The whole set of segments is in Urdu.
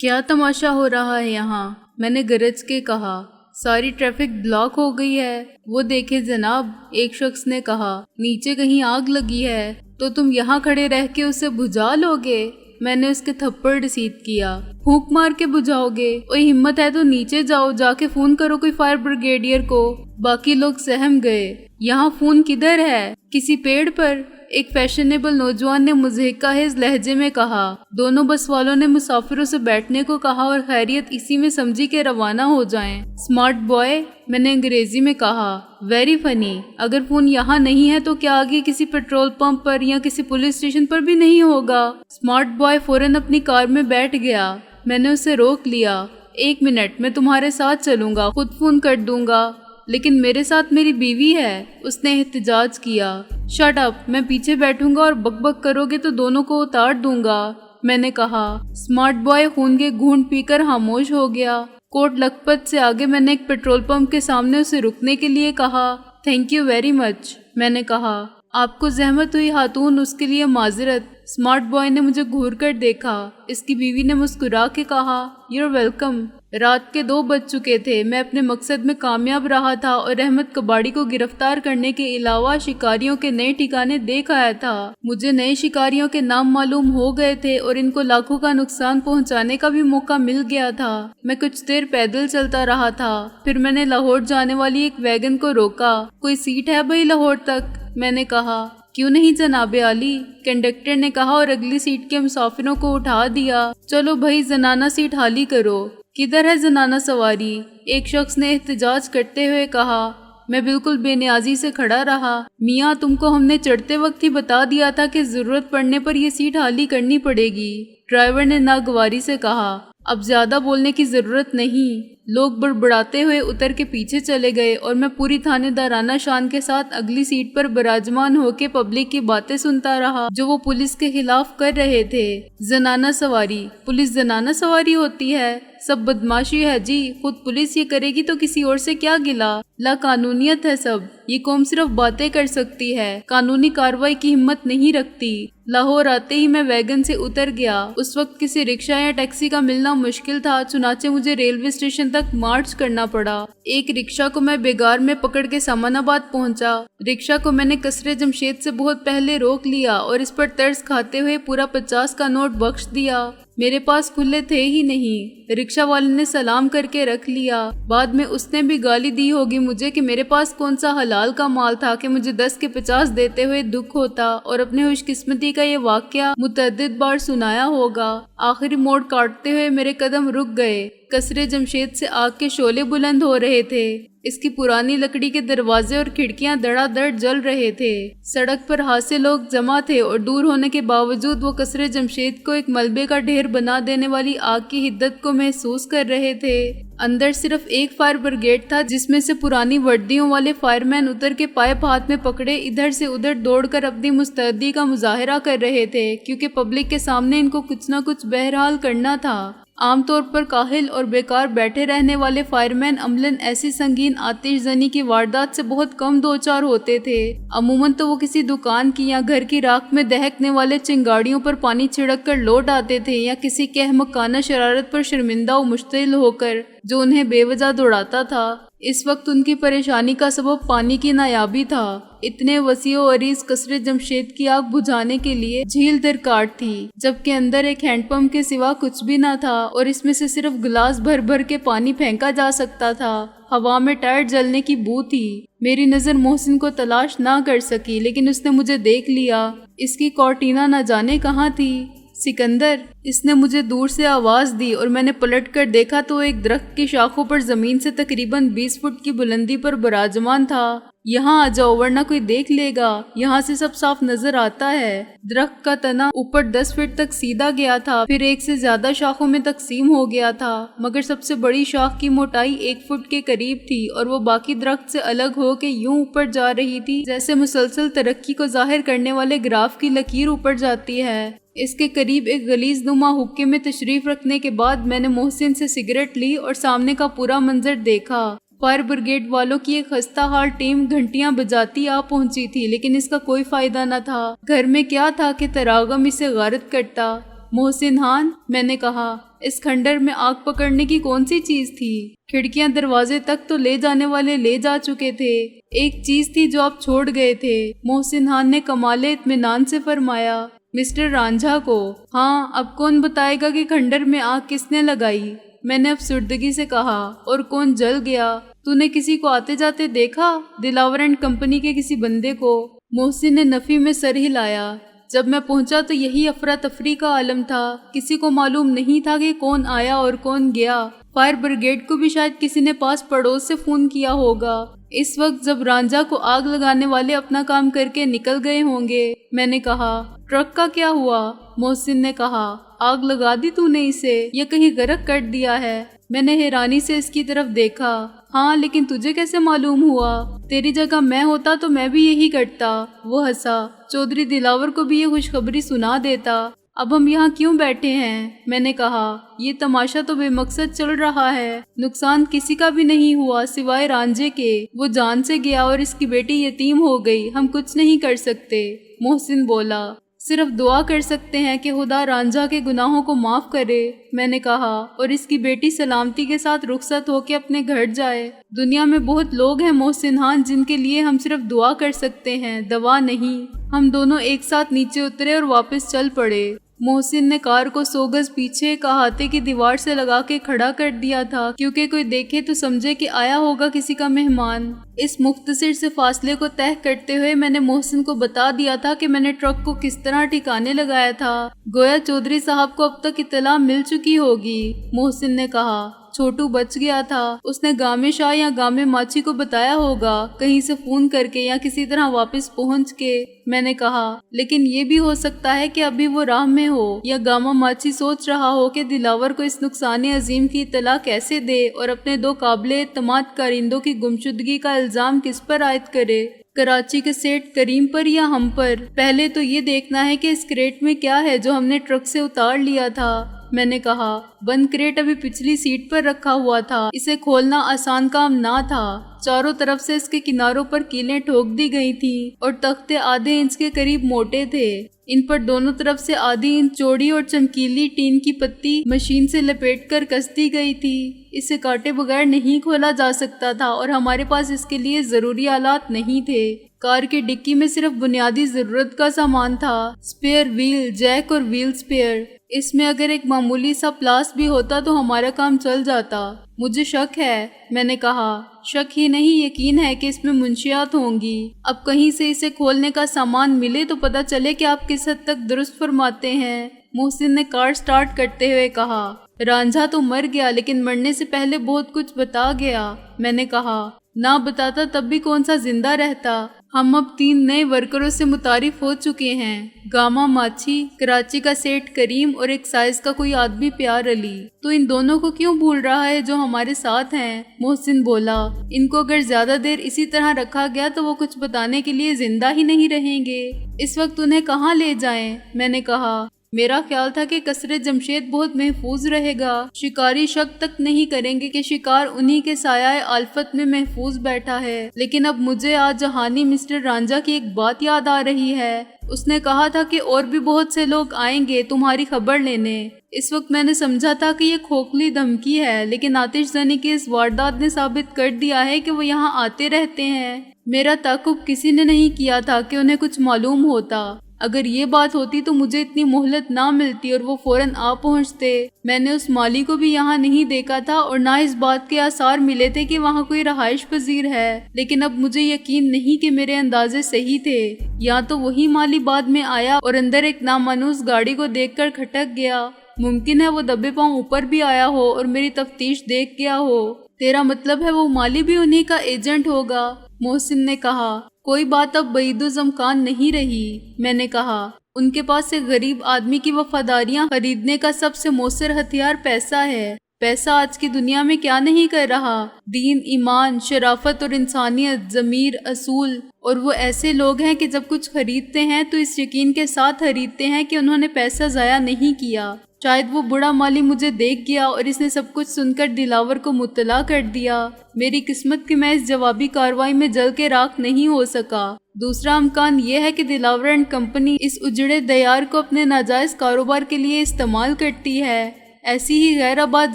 کیا تماشا ہو رہا ہے یہاں؟ میں نے گرج کے کہا۔ ساری ٹریفک بلاک ہو گئی ہے۔ وہ دیکھے جناب، ایک شخص نے کہا، نیچے کہیں آگ لگی ہے تو تم یہاں کھڑے رہ کے اسے بجھا لو گے؟ میں نے اس کے تھپڑ ریسیو کیا۔ پھونک مار کے بجھاؤ گے؟ اوئی ہمت ہے تو نیچے جاؤ، جا کے فون کرو کوئی فائر بریگیڈیئر کو۔ باقی لوگ سہم گئے۔ یہاں فون کدھر ہے؟ کسی پیڑ پر؟ ایک فیشنیبل نوجوان نے مضحکہ خیز لہجے میں کہا۔ دونوں بس والوں نے مسافروں سے بیٹھنے کو کہا اور خیریت اسی میں سمجھی کہ روانہ ہو جائیں۔ اسمارٹ بوائے، میں نے انگریزی میں کہا۔ Very funny. اگر فون یہاں نہیں ہے تو کیا آگے کسی پیٹرول پمپ پر یا کسی پولیس اسٹیشن پر بھی نہیں ہوگا؟ اسمارٹ بوائے فوراً اپنی کار میں بیٹھ گیا۔ میں نے اسے روک لیا۔ ایک منٹ، میں تمہارے ساتھ چلوں گا، خود فون کر دوں گا۔ لیکن میرے ساتھ میری بیوی ہے، اس نے احتجاج کیا۔ شٹ اپ، میں پیچھے بیٹھوں گا اور بک بک کرو گے تو دونوں کو اتار دوں گا، میں نے کہا۔ اسمارٹ بوائے خون کے گھونٹ پی کر خاموش ہو گیا۔ کوٹ لکھپت سے آگے میں نے ایک پیٹرول پمپ کے سامنے اسے رکنے کے لیے کہا۔ تھینک یو ویری مچ، میں نے کہا۔ آپ کو زحمت ہوئی خاتون، اس کے لیے معذرت۔ اسمارٹ بوائے نے مجھے گھور کر دیکھا۔ اس کی بیوی نے مسکرا کے کہا، یو آر ویلکم۔ رات کے 2 بج چکے تھے۔ میں اپنے مقصد میں کامیاب رہا تھا اور احمد کباڑی کو گرفتار کرنے کے علاوہ شکاریوں کے نئے ٹھکانے دیکھ آیا تھا۔ مجھے نئے شکاریوں کے نام معلوم ہو گئے تھے اور ان کو لاکھوں کا نقصان پہنچانے کا بھی موقع مل گیا تھا۔ میں کچھ دیر پیدل چلتا رہا تھا، پھر میں نے لاہور جانے والی ایک ویگن کو روکا۔ کوئی سیٹ ہے بھائی لاہور تک؟ میں نے کہا۔ کیوں نہیں جناب عالی، کنڈکٹر نے کہا اور اگلی سیٹ کے مسافروں کو اٹھا دیا۔ چلو بھائی، زنانہ سیٹ خالی کرو۔ کدھر ہے زنانہ سواری؟ ایک شخص نے احتجاج کرتے ہوئے کہا۔ میں بالکل بے نیازی سے کھڑا رہا۔ میاں، تم کو ہم نے چڑھتے وقت ہی بتا دیا تھا کہ ضرورت پڑنے پر یہ سیٹ خالی کرنی پڑے گی، ڈرائیور نے ناگواری سے کہا۔ اب زیادہ بولنے کی ضرورت نہیں۔ لوگ بڑبڑاتے ہوئے اتر کے پیچھے چلے گئے اور میں پوری تھانے دارانہ شان کے ساتھ اگلی سیٹ پر براجمان ہو کے پبلک کی باتیں سنتا رہا جو وہ پولیس کے خلاف کر رہے تھے۔ زنانہ سواری؟ پولیس زنانہ سواری ہوتی ہے؟ سب بدماشی ہے جی، خود پولیس یہ کرے گی تو کسی اور سے کیا گلا؟ لا قانونیت ہے سب۔ یہ قوم صرف باتیں کر سکتی ہے، قانونی کارروائی کی ہمت نہیں رکھتی۔ لاہور آتے ہی میں ویگن سے اتر گیا۔ اس وقت کسی رکشہ یا ٹیکسی کا ملنا مشکل تھا، چنانچہ مجھے ریلوے اسٹیشن تک مارچ کرنا پڑا۔ ایک رکشہ کو میں بیگار میں پکڑ کے سامان آباد پہنچا۔ رکشہ کو میں نے قصر جمشید سے بہت پہلے روک لیا اور اس پر ترس کھاتے ہوئے پورا 50 کا نوٹ بخش دیا۔ میرے پاس کھلے تھے ہی نہیں۔ رکشہ والے نے سلام کر کے رکھ لیا۔ بعد میں اس نے بھی گالی دی ہوگی مجھے کہ میرے پاس کون سا حلال کا مال تھا کہ مجھے 10 کے 50 دیتے ہوئے دکھ ہوتا، اور اپنے خوش قسمتی کا یہ واقعہ متعدد بار سنایا ہوگا۔ آخری موڑ کاٹتے ہوئے میرے قدم رک گئے۔ قصر جمشید سے آگ کے شعلے بلند ہو رہے تھے۔ اس کی پرانی لکڑی کے دروازے اور کھڑکیاں دڑا دڑ جل رہے تھے۔ سڑک پر ہاتھ سے لوگ جمع تھے اور دور ہونے کے باوجود وہ قصر جمشید کو ایک ملبے کا ڈھیر بنا دینے والی آگ کی حدت کو محسوس کر رہے تھے۔ اندر صرف ایک فائر بریگیڈ تھا جس میں سے پرانی وردیوں والے فائر مین اتر کے پائپ ہاتھ میں پکڑے ادھر سے ادھر دوڑ کر اپنی مستعدی کا مظاہرہ کر رہے تھے، کیونکہ پبلک کے سامنے ان کو کچھ نہ کچھ بہرحال کرنا تھا۔ عام طور پر کاہل اور بیکار بیٹھے رہنے والے فائر مین عملاً ایسی سنگین آتش زنی کی واردات سے بہت کم دوچار ہوتے تھے۔ عموماً تو وہ کسی دکان کی یا گھر کی راکھ میں دہکنے والے چنگاڑیوں پر پانی چھڑک کر لوٹ آتے تھے، یا کسی کے احمقانہ شرارت پر شرمندہ و مشتعل ہو کر جو انہیں بے وجہ دوڑاتا تھا۔ اس وقت ان کی پریشانی کا سبب پانی کی نایابی تھا۔ اتنے وسیع و عریض قصر جمشید کی آگ بجھانے کے لیے جھیل درکار تھی، جبکہ اندر ایک ہینڈ پمپ کے سوا کچھ بھی نہ تھا اور اس میں سے صرف گلاس بھر بھر کے پانی پھینکا جا سکتا تھا۔ ہوا میں ٹائر جلنے کی بو تھی۔ میری نظر محسن کو تلاش نہ کر سکی، لیکن اس نے مجھے دیکھ لیا۔ اس کی کورٹینا نہ جانے کہاں تھی۔ سکندر، اس نے مجھے دور سے آواز دی اور میں نے پلٹ کر دیکھا تو ایک درخت کی شاخوں پر زمین سے تقریباً 20 فٹ کی بلندی پر براجمان تھا۔ یہاں آ جاؤ ورنہ کوئی دیکھ لے گا، یہاں سے سب صاف نظر آتا ہے۔ درخت کا تنا اوپر 10 فٹ تک سیدھا گیا تھا، پھر ایک سے زیادہ شاخوں میں تقسیم ہو گیا تھا، مگر سب سے بڑی شاخ کی موٹائی 1 فٹ کے قریب تھی اور وہ باقی درخت سے الگ ہو کے یوں اوپر جا رہی تھی جیسے مسلسل ترقی کو ظاہر کرنے والے گراف کی لکیر اوپر جاتی ہے۔ اس کے قریب ایک غلیظ نما حقے میں تشریف رکھنے کے بعد میں نے محسن سے سگریٹ لی اور سامنے کا پورا منظر دیکھا۔ فائر بریگیڈ والوں کی ایک خستہ حال ٹیم گھنٹیاں بجاتی آ پہنچی تھی، لیکن اس کا کوئی فائدہ نہ تھا۔ گھر میں کیا تھا کہ تراغم اسے غارت کرتا۔ محسن خان، میں نے کہا، اس کھنڈر میں آگ پکڑنے کی کون سی چیز تھی؟ کھڑکیاں دروازے تک تو لے جانے والے لے جا چکے تھے، ایک چیز تھی جو آپ چھوڑ گئے تھے۔ محسن خان نے کمال اطمینان سے فرمایا، مسٹر رانجھا کو؟ ہاں، اب کون بتائے گا کہ کھنڈر میں آگ کس نے لگائی؟ میں نے افسردگی سے کہا، اور کون جل گیا؟ تو نے کسی کو آتے جاتے دیکھا؟ دلاور اینڈ کمپنی کے کسی بندے کو؟ محسن نے نفی میں سر ہلایا۔ جب میں پہنچا تو یہی افراتفری کا عالم تھا، کسی کو معلوم نہیں تھا کہ کون آیا اور کون گیا۔ فائر بریگیڈ کو بھی شاید کسی نے پاس پڑوس سے فون کیا ہوگا۔ اس وقت جب رانجھا کو آگ لگانے والے اپنا کام کر کے نکل گئے ہوں گے۔ میں نے کہا، ٹرک کا کیا ہوا؟ محسن نے کہا، آگ لگا دی تو نے اسے یا کہیں غرق کر دیا ہے؟ میں نے حیرانی سے اس کی طرف دیکھا۔ ہاں، لیکن تجھے کیسے معلوم ہوا؟ تیری جگہ میں ہوتا تو میں بھی یہی کرتا۔ وہ ہنسا۔ چودھری دلاور کو بھی یہ خوشخبری سنا دیتا۔ اب ہم یہاں کیوں بیٹھے ہیں؟ میں نے کہا، یہ تماشا تو بے مقصد چل رہا ہے، نقصان کسی کا بھی نہیں ہوا سوائے رانجھے کے، وہ جان سے گیا اور اس کی بیٹی یتیم ہو گئی، ہم کچھ نہیں کر سکتے۔ محسن بولا، صرف دعا کر سکتے ہیں کہ خدا رانجھا کے گناہوں کو معاف کرے۔ میں نے کہا، اور اس کی بیٹی سلامتی کے ساتھ رخصت ہو کے اپنے گھر جائے۔ دنیا میں بہت لوگ ہیں محسن خان جن کے لیے ہم صرف دعا کر سکتے ہیں، دوا نہیں۔ ہم دونوں ایک ساتھ نیچے اترے اور واپس چل پڑے۔ محسن نے کار کو 100 گز پیچھے ایک احاطے کی دیوار سے لگا کے کھڑا کر دیا تھا، کیونکہ کوئی دیکھے تو سمجھے کہ آیا ہوگا کسی کا مہمان۔ اس مختصر سے فاصلے کو طے کرتے ہوئے میں نے محسن کو بتا دیا تھا کہ میں نے ٹرک کو کس طرح ٹھکانے لگایا تھا، گویا چودھری صاحب کو اب تک اطلاع مل چکی ہوگی۔ محسن نے کہا، چھوٹو بچ گیا تھا، اس نے گامے شاہ یا گامے ماچھی کو بتایا ہوگا، کہیں سے فون کر کے یا کسی طرح واپس پہنچ کے۔ میں نے کہا، لیکن یہ بھی ہو سکتا ہے کہ ابھی وہ راہ میں ہو، یا گاما ماچھی سوچ رہا ہو کہ دلاور کو اس نقصان عظیم کی اطلاع کیسے دے اور اپنے 2 قابل اعتماد کارندوں کی گمشدگی کا الزام کس پر عائد کرے، کراچی کے سیٹ کریم پر یا ہم پر۔ پہلے تو یہ دیکھنا ہے کہ اس کریٹ میں کیا ہے جو ہم نے ٹرک سے اتار لیا تھا۔ میں نے کہا، بند کریٹ ابھی پچھلی سیٹ پر رکھا ہوا تھا، اسے کھولنا آسان کام نہ تھا۔ چاروں طرف سے اس کے کناروں پر کیلیں ٹھوک دی گئی تھیں اور تختے آدھے انچ کے قریب موٹے تھے، ان پر دونوں طرف سے آدھی انچ چوڑی اور چمکیلی ٹین کی پتی مشین سے لپیٹ کر کس دی گئی تھی۔ اسے کاٹے بغیر نہیں کھولا جا سکتا تھا اور ہمارے پاس اس کے لیے ضروری آلات نہیں تھے۔ کار کی ڈکی میں صرف بنیادی ضرورت کا سامان تھا، سپیئر ویل، جیک اور ویل سپیئر۔ اس میں اگر ایک معمولی سا پلاس بھی ہوتا تو ہمارا کام چل جاتا۔ مجھے شک ہے، میں نے کہا۔ شک ہی نہیں، یقین ہے کہ اس میں منشیات ہوں گی۔ اب کہیں سے اسے کھولنے کا سامان ملے تو پتہ چلے کہ آپ کس حد تک درست فرماتے ہیں۔ محسن نے کار سٹارٹ کرتے ہوئے کہا، رانجھا تو مر گیا لیکن مرنے سے پہلے بہت کچھ بتا گیا۔ میں نے کہا، نہ بتاتا تب بھی کون سا زندہ رہتا۔ ہم اب 3 نئے ورکروں سے متعارف ہو چکے ہیں، گاما ماچھی، کراچی کا سیٹ کریم اور ایک سائز کا کوئی آدمی پیار علی۔ تو ان دونوں کو کیوں بھول رہا ہے جو ہمارے ساتھ ہیں؟ محسن بولا، ان کو اگر زیادہ دیر اسی طرح رکھا گیا تو وہ کچھ بتانے کے لیے زندہ ہی نہیں رہیں گے۔ اس وقت انہیں کہاں لے جائیں؟ میں نے کہا، میرا خیال تھا کہ قصر جمشید بہت محفوظ رہے گا، شکاری شک تک نہیں کریں گے کہ شکار انہی کے سایہ الفت میں محفوظ بیٹھا ہے۔ لیکن اب مجھے آج جہانی مسٹر رانجھا کی ایک بات یاد آ رہی ہے۔ اس نے کہا تھا کہ اور بھی بہت سے لوگ آئیں گے تمہاری خبر لینے۔ اس وقت میں نے سمجھا تھا کہ یہ کھوکھلی دھمکی ہے، لیکن آتش زنی کی اس واردات نے ثابت کر دیا ہے کہ وہ یہاں آتے رہتے ہیں۔ میرا تعقب کسی نے نہیں کیا تھا کہ انہیں کچھ معلوم ہوتا۔ اگر یہ بات ہوتی تو مجھے اتنی مہلت نہ ملتی اور وہ فوراً آ پہنچتے۔ میں نے اس مالی کو بھی یہاں نہیں دیکھا تھا اور نہ اس بات کے آثار ملے تھے کہ وہاں کوئی رہائش پذیر ہے، لیکن اب مجھے یقین نہیں کہ میرے اندازے صحیح تھے۔ یا تو وہی مالی بعد میں آیا اور اندر ایک نامانوس گاڑی کو دیکھ کر کھٹک گیا، ممکن ہے وہ دبے پاؤں اوپر بھی آیا ہو اور میری تفتیش دیکھ گیا ہو۔ تیرا مطلب ہے وہ مالی بھی انہی کا ایجنٹ ہوگا؟ محسن نے کہا، کوئی بات اب بعید و زمکان نہیں رہی۔ میں نے کہا، ان کے پاس ایک غریب آدمی کی وفاداریاں خریدنے کا سب سے مؤثر ہتھیار پیسہ ہے۔ پیسہ آج کی دنیا میں کیا نہیں کر رہا؟ دین، ایمان، شرافت اور انسانیت، ضمیر، اصول۔ اور وہ ایسے لوگ ہیں کہ جب کچھ خریدتے ہیں تو اس یقین کے ساتھ خریدتے ہیں کہ انہوں نے پیسہ ضائع نہیں کیا۔ شاید وہ بڑا مالی مجھے دیکھ گیا اور اس نے سب کچھ سن کر دلاور کو مطلع کر دیا۔ میری قسمت کہ میں اس جوابی کارروائی میں جل کے راکھ نہیں ہو سکا۔ دوسرا امکان یہ ہے کہ دلاور اینڈ کمپنی اس اجڑے دیار کو اپنے ناجائز کاروبار کے لیے استعمال کرتی ہے۔ ایسی ہی غیر آباد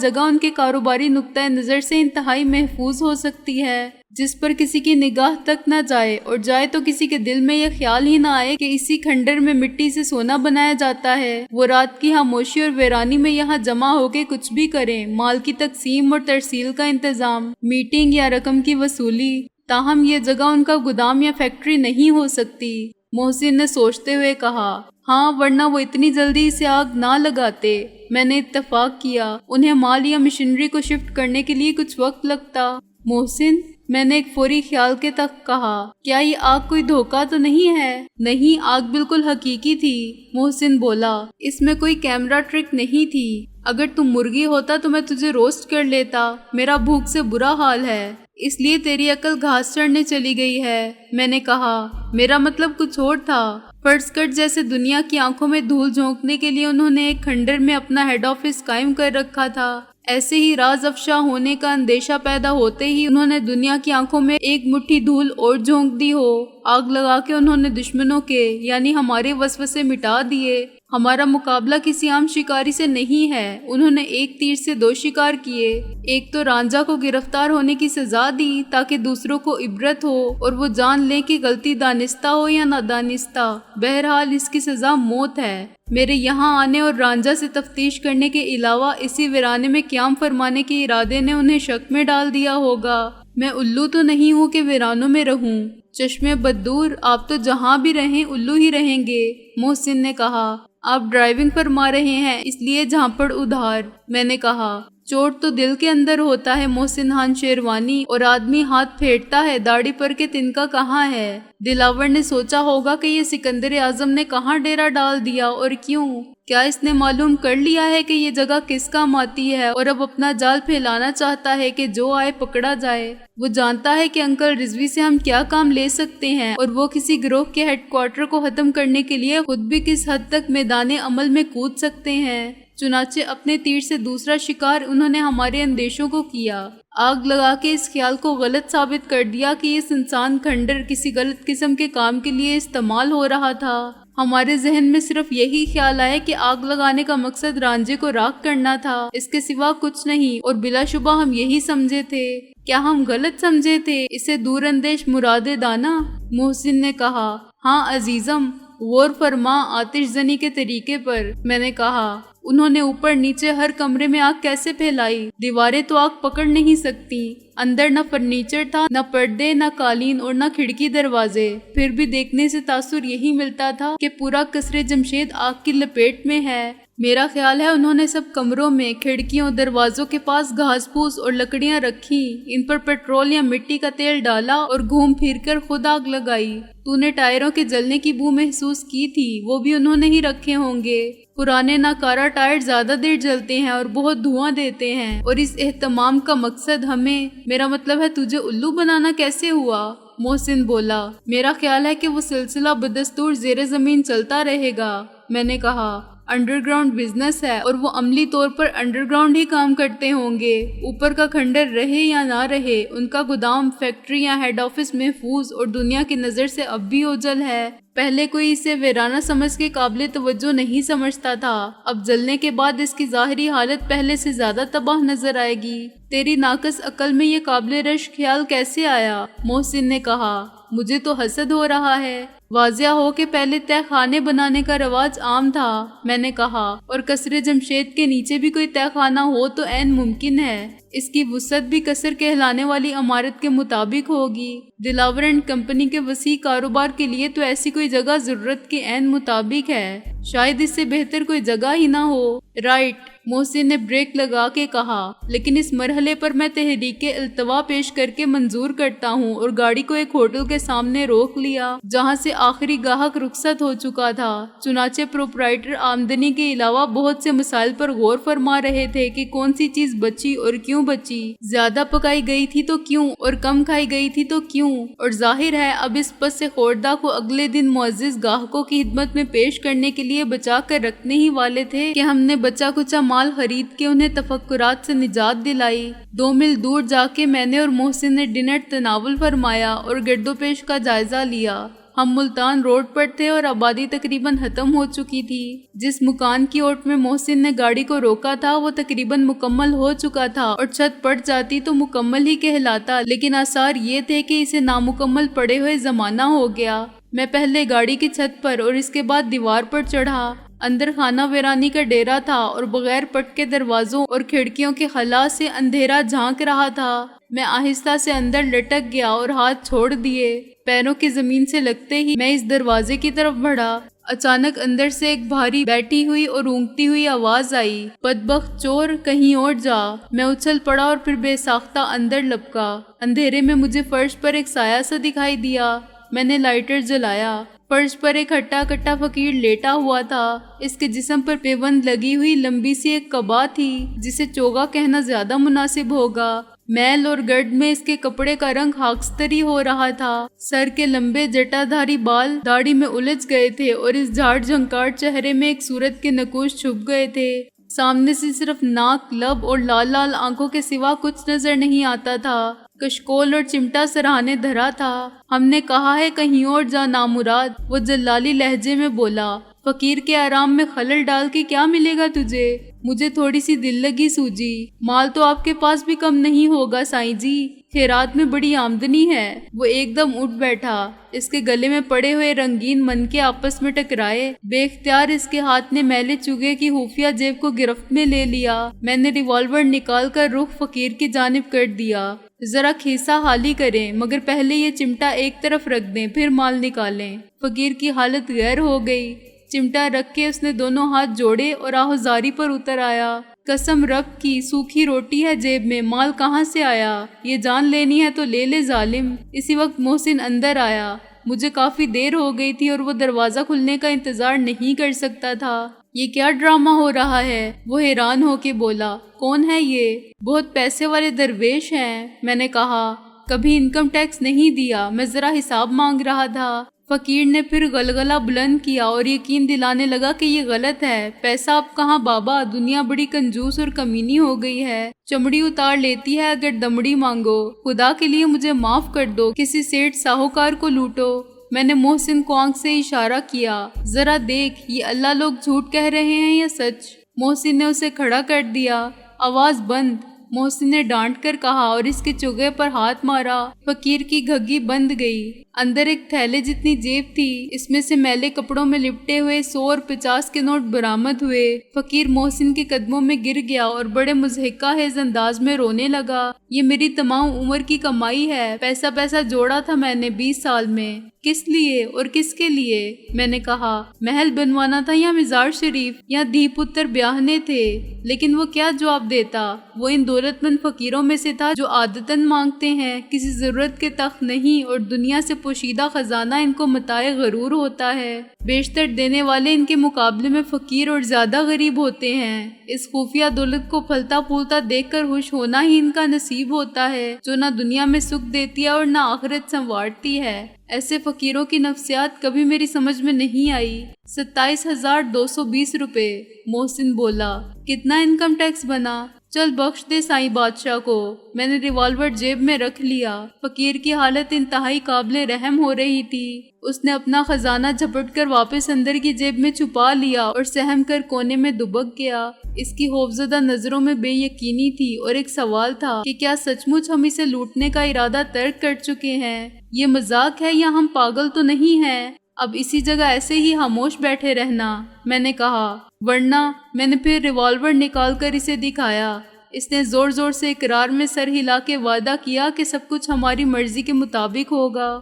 جگہ ان کے کاروباری نقطۂ نظر سے انتہائی محفوظ ہو سکتی ہے، جس پر کسی کی نگاہ تک نہ جائے، اور جائے تو کسی کے دل میں یہ خیال ہی نہ آئے کہ اسی کھنڈر میں مٹی سے سونا بنایا جاتا ہے۔ وہ رات کی خاموشی اور ویرانی میں یہاں جمع ہو کے کچھ بھی کریں، مال کی تقسیم اور ترسیل کا انتظام، میٹنگ یا رقم کی وصولی، تاہم یہ جگہ ان کا گودام یا فیکٹری نہیں ہو سکتی۔ محسن نے سوچتے ہوئے کہا، ہاں، ورنہ وہ اتنی جلدی اسے آگ نہ لگاتے۔ میں نے اتفاق کیا، انہیں مال یا مشینری کو شفٹ کرنے کے لیے کچھ وقت لگتا۔ محسن، میں نے ایک فوری خیال کے تک کہا، کیا یہ آگ کوئی دھوکہ تو نہیں ہے؟ نہیں، آگ بالکل حقیقی تھی، محسن بولا، اس میں کوئی کیمرہ ٹرک نہیں تھی۔ اگر تم مرغی ہوتا تو میں تجھے روسٹ کر لیتا۔ میرا بھوک سے برا حال ہے، اس لیے تیری عقل گھاس چڑھنے چلی گئی ہے۔ میں نے کہا، میرا مطلب کچھ اور تھا۔ فرض کر جیسے دنیا کی آنکھوں میں دھول جھونکنے کے لیے انہوں نے ایک کھنڈر میں اپنا ہیڈ آفس قائم کر رکھا تھا، ایسے ہی راز افشا ہونے کا اندیشہ پیدا ہوتے ہی انہوں نے دنیا کی آنکھوں میں ایک مٹھی دھول اور جھونک دی ہو۔ آگ لگا کے انہوں نے دشمنوں کے یعنی ہمارے وسوسے مٹا دیے۔ ہمارا مقابلہ کسی عام شکاری سے نہیں ہے، انہوں نے ایک تیر سے دو شکار کیے۔ ایک تو رانجھا کو گرفتار ہونے کی سزا دی تاکہ دوسروں کو عبرت ہو اور وہ جان لیں کہ غلطی دانستہ ہو یا نادانستہ، بہرحال اس کی سزا موت ہے۔ میرے یہاں آنے اور رانجھا سے تفتیش کرنے کے علاوہ اسی ویرانے میں قیام فرمانے کے ارادے نے انہیں شک میں ڈال دیا ہوگا۔ میں الو تو نہیں ہوں کہ ویرانوں میں رہوں۔ چشمے بددور، آپ تو جہاں بھی رہیں الو ہی رہیں گے، محسن نے کہا۔ آپ ڈرائیونگ فرما رہے ہیں اس لیے جھانپڑ ادھار، میں نے کہا۔ چوٹ تو دل کے اندر ہوتا ہے محسن خان شیروانی، اور آدمی ہاتھ پھیرتا ہے داڑھی پر کے تنکا کہاں ہے۔ دلاور نے سوچا ہوگا کہ یہ سکندر اعظم نے کہاں ڈیرا ڈال دیا اور کیوں۔ کیا اس نے معلوم کر لیا ہے کہ یہ جگہ کس کام آتی ہے اور اب اپنا جال پھیلانا چاہتا ہے کہ جو آئے پکڑا جائے۔ وہ جانتا ہے کہ انکل رضوی سے ہم کیا کام لے سکتے ہیں اور وہ کسی گروہ کے ہیڈ کوارٹر کو ختم کرنے کے لیے خود بھی کس حد تک میدان عمل میں کود سکتے ہیں۔ چنانچہ اپنے تیر سے دوسرا شکار انہوں نے ہمارے اندیشوں کو کیا۔ آگ لگا کے اس خیال کو غلط ثابت کر دیا کہ یہ سنسان کھنڈر کسی غلط قسم کے کام کے لیے استعمال ہو رہا تھا۔ ہمارے ذہن میں صرف یہی خیال آیا کہ آگ لگانے کا مقصد رانجھے کو راکھ کرنا تھا، اس کے سوا کچھ نہیں، اور بلا شبہ ہم یہی سمجھے تھے۔ کیا ہم غلط سمجھے تھے؟ اسے دور اندیش مراد دانا، محسن نے کہا۔ ہاں عزیزم، غور فرما آتش زنی کے طریقے پر، میں نے کہا۔ انہوں نے اوپر نیچے ہر کمرے میں آگ کیسے پھیلائی؟ دیواریں تو آگ پکڑ نہیں سکتی، اندر نہ فرنیچر تھا، نہ پردے، نہ قالین اور نہ کھڑکی دروازے، پھر بھی دیکھنے سے تاثر یہی ملتا تھا کہ پورا قصر جمشید آگ کی لپیٹ میں ہے۔ میرا خیال ہے انہوں نے سب کمروں میں کھڑکیوں دروازوں کے پاس گھاس پھوس اور لکڑیاں رکھی، ان پر پیٹرول یا مٹی کا تیل ڈالا اور گھوم پھر کر خود آگ لگائی۔ تو نے ٹائروں کے جلنے کی بو محسوس کی تھی، وہ بھی انہوں نے ہی رکھے ہوں گے۔ پرانے ناکارہ ٹائر زیادہ دیر جلتے ہیں اور بہت دھواں دیتے ہیں، اور اس اہتمام کا مقصد ہمیں، میرا مطلب ہے تجھے الو بنانا کیسے ہوا؟ محسن بولا۔ میرا خیال ہے کہ وہ سلسلہ بدستور زیر زمین چلتا رہے گا، میں نے کہا۔ انڈر گراؤنڈ بزنس ہے اور وہ عملی طور پر انڈر گراؤنڈ ہی کام کرتے ہوں گے، اوپر کا کھنڈر رہے یا نہ رہے، ان کا گودام، فیکٹری یا ہیڈ آفس محفوظ اور دنیا کی نظر سے اب بھی اوجھل ہے۔ پہلے کوئی اسے ویرانہ سمجھ کے قابل توجہ نہیں سمجھتا تھا، اب جلنے کے بعد اس کی ظاہری حالت پہلے سے زیادہ تباہ نظر آئے گی۔ تیری ناقص عقل میں یہ قابل رشک خیال کیسے آیا؟ محسن نے کہا۔ مجھے تو حسد ہو رہا ہے۔ واضح ہو کہ پہلے تہ خانے بنانے کا رواج عام تھا، میں نے کہا، اور قصر جمشید کے نیچے بھی کوئی تہ خانہ ہو تو عین ممکن ہے۔ اس کی وسعت بھی قصر کہلانے والی عمارت کے مطابق ہوگی۔ دلاور اینڈ کمپنی کے وسیع کاروبار کے لیے تو ایسی کوئی جگہ ضرورت کے عین مطابق ہے، شاید اس سے بہتر کوئی جگہ ہی نہ ہو۔ رائٹ، محسن نے بریک لگا کے کہا، لیکن اس مرحلے پر میں تحریک التوا پیش کر کے منظور کرتا ہوں، اور گاڑی کو ایک ہوٹل کے سامنے روک لیا جہاں سے آخری گاہک رخصت ہو چکا تھا۔ چنانچہ پروپرائٹر آمدنی کے علاوہ بہت سے مسائل پر غور فرما رہے تھے کہ کون سی چیز بچی اور کیوں بچی، زیادہ پکائی گئی تھی تو کیوں، اور کم کھائی گئی تھی تو کیوں، اور ظاہر ہے اب اس پس سے خوردہ کو اگلے دن معزز گاہکوں کی خدمت میں پیش کرنے کے لیے بچا کر رکھنے ہی والے تھے کہ ہم نے بچا کچا مال خرید کے انہیں تفکرات سے نجات دلائی۔ 2 میل دور جا کے میں نے اور محسن نے ڈنر تناول فرمایا اور گرد و پیش کا جائزہ لیا۔ ہم ملتان روڈ پر تھے اور آبادی تقریباً ختم ہو چکی تھی۔ جس مکان کی اوٹ میں محسن نے گاڑی کو روکا تھا وہ تقریباً مکمل ہو چکا تھا اور چھت پڑ جاتی تو مکمل ہی کہلاتا، لیکن آثار یہ تھے کہ اسے نامکمل پڑے ہوئے زمانہ ہو گیا۔ میں پہلے گاڑی کی چھت پر اور اس کے بعد دیوار پر چڑھا۔ اندر خانہ ویرانی کا ڈیرا تھا اور بغیر پٹ کے دروازوں اور کھڑکیوں کے خلا سے اندھیرا جھانک رہا تھا۔ میں آہستہ سے اندر لٹک گیا اور ہاتھ چھوڑ دیے۔ پیروں کی زمین سے لگتے ہی میں اس دروازے کی طرف بڑھا۔ اچانک اندر سے ایک بھاری بیٹھی ہوئی اور اونگتی ہوئی آواز آئی، بدبخت چور، کہیں اور جا۔ میں اچھل پڑا اور پھر بے ساختہ اندر لپکا۔ اندھیرے میں مجھے فرش پر ایک سایہ سا دکھائی دیا۔ میں نے لائٹر جلایا۔ فرش پر ایک ہٹا کٹا فقیر لیٹا ہوا تھا۔ اس کے جسم پر پیوند لگی ہوئی لمبی سی ایک قبا تھی جسے چوگا کہنا زیادہ مناسب ہوگا۔ میل اور گرد میں اس کے کپڑے کا رنگ خاکستری ہو رہا تھا۔ سر کے لمبے جٹا دھاری بال داڑھی میں الجھ گئے تھے اور اس جھاڑ جھنکار چہرے میں ایک صورت کے نقوش چھپ گئے تھے۔ سامنے سے صرف ناک، لب اور لال لال آنکھوں کے سوا کچھ نظر نہیں آتا تھا۔ کشکول اور چمٹا سرہانے دھرا تھا۔ ہم نے کہا ہے کہیں اور جا نامراد، وہ جلالی لہجے میں بولا۔ فقیر کے آرام میں خلل ڈال کے کیا ملے گا تجھے؟ مجھے تھوڑی سی دل لگی سوجی۔ مال تو آپ کے پاس بھی کم نہیں ہوگا سائیں جی، خیرات میں بڑی آمدنی ہے۔ وہ ایک دم اٹھ بیٹھا۔ اس کے گلے میں پڑے ہوئے رنگین من کے آپس میں ٹکرائے۔ بے اختیار اس کے ہاتھ نے میلے چوگے کی خفیہ جیب کو گرفت میں لے لیا۔ میں نے ریوالور نکال کر رخ فقیر کی جانب کر دیا۔ ذرا کھیسا حالی کریں، مگر پہلے یہ چمٹا ایک طرف رکھ دیں، پھر مال نکالیں۔ فقیر کی حالت غیر ہو گئی۔ چمٹا رکھ کے اس نے دونوں ہاتھ جوڑے اور آہوزاری پر اتر آیا۔ قسم رب کی، سوکھی روٹی ہے جیب میں، مال کہاں سے آیا؟ یہ جان لینی ہے تو لے لے ظالم۔ اسی وقت محسن اندر آیا۔ مجھے کافی دیر ہو گئی تھی اور وہ دروازہ کھلنے کا انتظار نہیں کر سکتا تھا۔ یہ کیا ڈرامہ ہو رہا ہے؟ وہ حیران ہو کے بولا۔ کون ہے یہ؟ بہت پیسے والے درویش ہیں، میں نے کہا۔ کبھی انکم ٹیکس نہیں دیا، میں ذرا حساب مانگ رہا تھا۔ فقیر نے پھر گلگلہ بلند کیا اور یقین دلانے لگا کہ یہ غلط ہے۔ پیسہ اب کہاں بابا، دنیا بڑی کنجوس اور کمینی ہو گئی ہے، چمڑی اتار لیتی ہے اگر دمڑی مانگو۔ خدا کے لیے مجھے معاف کر دو، کسی سیٹھ ساہوکار کو لوٹو۔ میں نے محسن کو آنکھ سے اشارہ کیا۔ ذرا دیکھ، یہ اللہ لوگ جھوٹ کہہ رہے ہیں یا سچ؟ محسن نے اسے کھڑا کر دیا۔ آواز بند، محسن نے ڈانٹ کر کہا اور اس کے چوگے پر ہاتھ مارا۔ فقیر کی گھگی بند گئی۔ اندر ایک تھیلے جتنی جیب تھی، اس میں سے میلے کپڑوں میں لپٹے ہوئے 100 اور 50 کے نوٹ برآمد ہوئے۔ فقیر محسن کے قدموں میں گر گیا اور بڑے مضحکہ خیز انداز میں رونے لگا۔ یہ میری تمام عمر کی کمائی ہے، پیسہ جوڑا تھا میں نے 20 سال میں۔ کس لیے اور کس کے لیے؟ میں نے کہا، محل بنوانا تھا یا مزار شریف یا دھی پتر بیاہنے تھے؟ لیکن وہ کیا جواب دیتا؟ وہ ان دولت مند فقیروں میں سے تھا جو عادتاً مانگتے ہیں، کسی ضرورت کے تخت نہیں، اور دنیا سے پوشیدہ خزانہ ان کو متاع غرور ہوتا ہے۔ بیشتر دینے والے ان کے مقابلے میں فقیر اور زیادہ غریب ہوتے ہیں۔ اس خفیہ دولت کو پھلتا پھولتا دیکھ کر خوش ہونا ہی ان کا نصیب ہوتا ہے، جو نہ دنیا میں سکھ دیتی ہے اور نہ آخرت سنوارتی ہے۔ ایسے فقیروں کی نفسیات کبھی میری سمجھ میں نہیں آئی۔ 27,220 روپے، محسن بولا۔ کتنا انکم ٹیکس بنا؟ چل بخش دے سائیں بادشاہ کو۔ میں نے ریوالور جیب میں رکھ لیا۔ فقیر کی حالت انتہائی قابل رحم ہو رہی تھی۔ اس نے اپنا خزانہ جھپٹ کر واپس اندر کی جیب میں چھپا لیا اور سہم کر کونے میں دبک گیا۔ اس کی خوفزدہ نظروں میں بے یقینی تھی اور ایک سوال تھا کہ کیا سچ مچ ہم اسے لوٹنے کا ارادہ ترک کر چکے ہیں؟ یہ مذاق ہے یا ہم پاگل تو نہیں ہیں؟ اب اسی جگہ ایسے ہی خاموش بیٹھے رہنا، میں نے کہا، ورنہ۔ میں نے پھر ریوالور نکال کر اسے دکھایا۔ اس نے زور زور سے اقرار میں سر ہلا کے وعدہ کیا کہ سب کچھ ہماری مرضی کے مطابق ہوگا۔